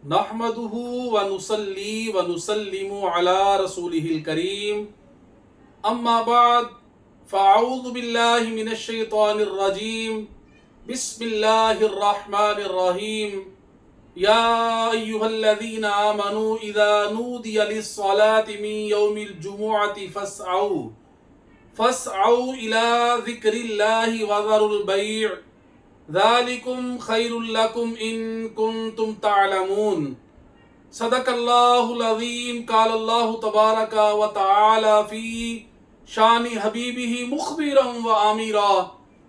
نحمدہ ونصلی ونسلم علی رسولہ الکریم اما بعد فاعوذ باللہ من الشیطان الرجیم بسم اللہ الرحمن الرحیم یا ایہا الذین آمنوا اذا نودی للصلاة من یوم الجمعة فاسعوا الی ذکر اللہ وذروا البیع ذالکم خیر لکم ان کنتم تعلمون صدق اللہ العظیم قال اللہ تبارک و تعالی فی شان حبیبہ مخبرا و آمرا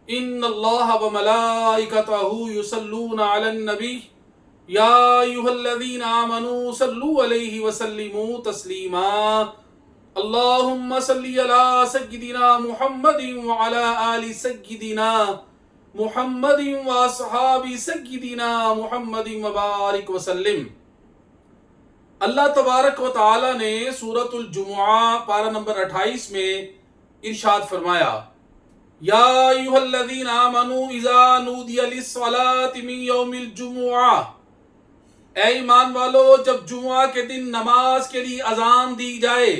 ان اللہ و ملائکتہ یصلون علی النبی یا ایہا الذین آمنوا صلوا علیہ وسلموا تسلیما اللہم صلی علی سیدنا محمد وعلی آل سیدنا محمد و اصحاب سیدنا محمد مبارک وسلم۔ اللہ تبارک و تعالی نے سورۃ الجمعہ پارہ نمبر 28 میں ارشاد فرمایا یا ایھا الذین آمنوا اذا نودی للصلاة من یوم الجمعہ، اے ایمان والو جب جمعہ کے دن نماز کے لیے اذان دی جائے،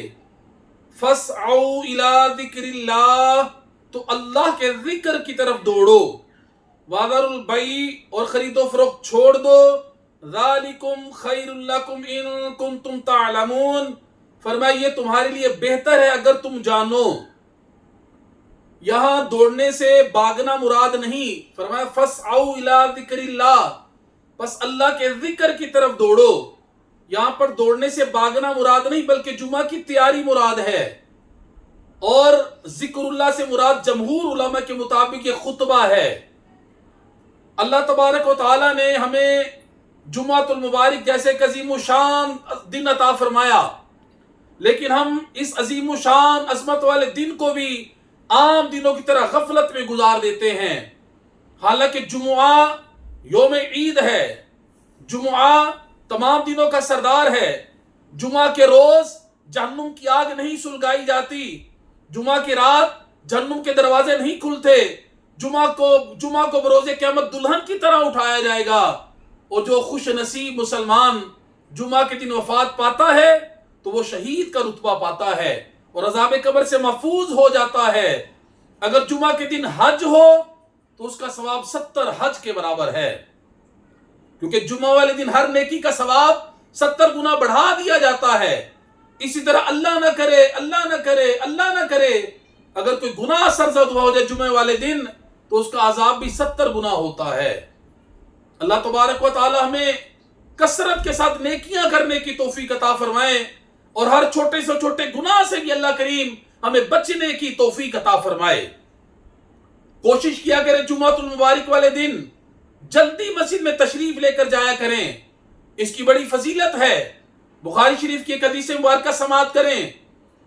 فاسعوا الی ذکر اللہ، تو اللہ کے ذکر کی طرف دوڑو، وَذَرُوا الْبَيْعَ، اور خرید و فروخت چھوڑ دو، ذَلِكُمْ خَيْرٌ لَكُمْ إِن كُنتُمْ تَعْلَمُونَ، فرمایا یہ تمہارے لیے بہتر ہے اگر تم جانو۔ یہاں دوڑنے سے بھاگنا مراد نہیں، فرمایا فَاسْعَوْا إِلَىٰ ذِكْرِ اللَّهِ، پس اللہ کے ذکر کی طرف دوڑو۔ یہاں پر دوڑنے سے بھاگنا مراد نہیں بلکہ جمعہ کی تیاری مراد ہے، اور ذکر اللہ سے مراد جمہور علماء کے مطابق یہ خطبہ ہے۔ اللہ تبارک و تعالیٰ نے ہمیں جمعۃ المبارک جیسے ایک عظیم الشان دن عطا فرمایا، لیکن ہم اس عظیم الشان عظمت والے دن کو بھی عام دنوں کی طرح غفلت میں گزار دیتے ہیں۔ حالانکہ جمعہ یوم عید ہے، جمعہ تمام دنوں کا سردار ہے، جمعہ کے روز جہنم کی آگ نہیں سلگائی جاتی، جمعہ کی رات جہنم کے دروازے نہیں کھلتے، جمعہ کو بروز قیامت دلہن کی طرح اٹھایا جائے گا، اور جو خوش نصیب مسلمان جمعہ کے دن وفات پاتا ہے تو وہ شہید کا رتبہ پاتا ہے اور عذاب قبر سے محفوظ ہو جاتا ہے۔ اگر جمعہ کے دن حج ہو تو اس کا ثواب 70 حج کے برابر ہے، کیونکہ جمعہ والے دن ہر نیکی کا ثواب 70 گنا بڑھا دیا جاتا ہے۔ اسی طرح اللہ نہ کرے اللہ نہ کرے اللہ نہ کرے اگر کوئی گناہ سرزد ہوا ہو جائے جمعہ والے دن تو اس کا عذاب بھی 70 گنا ہوتا ہے۔ اللہ تبارک و تعالی ہمیں کثرت کے ساتھ نیکیاں کرنے کی توفیق عطا فرمائے، اور ہر چھوٹے سے چھوٹے گناہ سے بھی اللہ کریم ہمیں بچنے کی توفیق عطا فرمائے۔ کوشش کیا کریں جمعۃ المبارک والے دن جلدی مسجد میں تشریف لے کر جایا کریں، اس کی بڑی فضیلت ہے۔ بخاری شریف کی ایک حدیث مبارکہ سماعت کریں،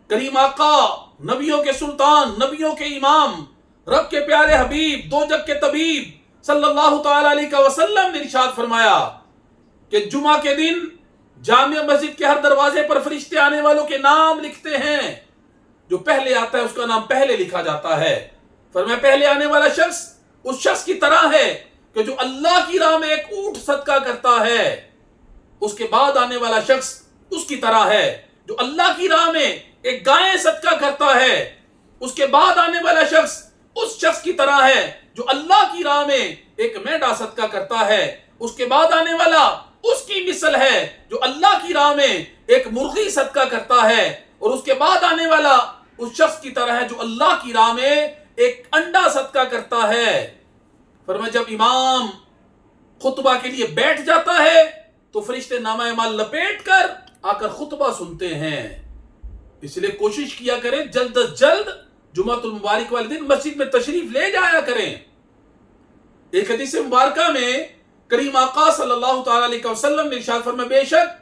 کریم آقا، نبیوں کے سلطان، نبیوں کے امام، رب کے پیارے حبیب، دو جگ کے طبیب صلی اللہ تعالی علیہ وسلم نے ارشاد فرمایا کہ جمعہ کے دن جامع مسجد کے ہر دروازے پر فرشتے آنے والوں کے نام لکھتے ہیں، جو پہلے آتا ہے اس کا نام پہلے لکھا جاتا ہے۔ فرمایا پہلے آنے والا شخص اس شخص کی طرح ہے کہ جو اللہ کی راہ میں ایک اونٹ صدقہ کرتا ہے، اس کے بعد آنے والا شخص اس کی طرح ہے جو اللہ کی راہ میں ایک گائے صدقہ کرتا ہے، اس کے بعد آنے والا شخص اس شخص کی طرح ہے جو اللہ کی راہ میں ایک مینڈا صدقہ کرتا ہے، اس کے بعد آنے والا اس کی مثل ہے جو اللہ کی راہ میں ایک مرغی صدقہ کرتا ہے، اور اس کے بعد آنے والا اس شخص کی طرح ہے جو اللہ کی راہ میں ایک انڈا صدقہ کرتا ہے۔ فرمایا جب امام خطبہ کے لیے بیٹھ جاتا ہے تو فرشتے نامہ اعمال لپیٹ کر آ کر خطبہ سنتے ہیں۔ اس لیے کوشش کیا کریں جلد از جلد جمعۃ المبارک والے دن مسجد میں تشریف لے جایا کریں۔ ایک حدیث مبارکہ میں کریم آقا صلی اللہ تعالی علیہ وسلم نے ارشاد فرمایا بے شک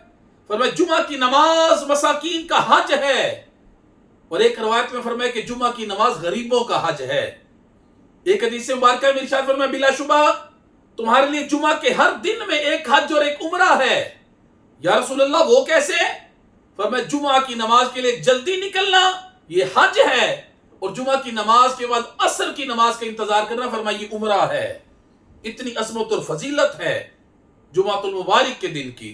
فرمایا جمعہ کی نماز مساکین کا حج ہے، اور ایک روایت میں فرمایا کہ جمعہ کی نماز غریبوں کا حج ہے۔ ایک حدیث مبارکہ میں ارشاد فرمایا بلا شبہ تمہارے لیے جمعہ کے ہر دن میں ایک حج اور ایک عمرہ ہے۔ یا رسول اللہ وہ کیسے؟ فرمایا جمعہ کی نماز کے لیے جلدی نکلنا یہ حج ہے، اور جمعہ کی نماز کے بعد عصر کی نماز کا انتظار کرنا فرمایا یہ عمرہ ہے۔ اتنی عظمت اور فضیلت ہے جمعۃ المبارک کے دن کی۔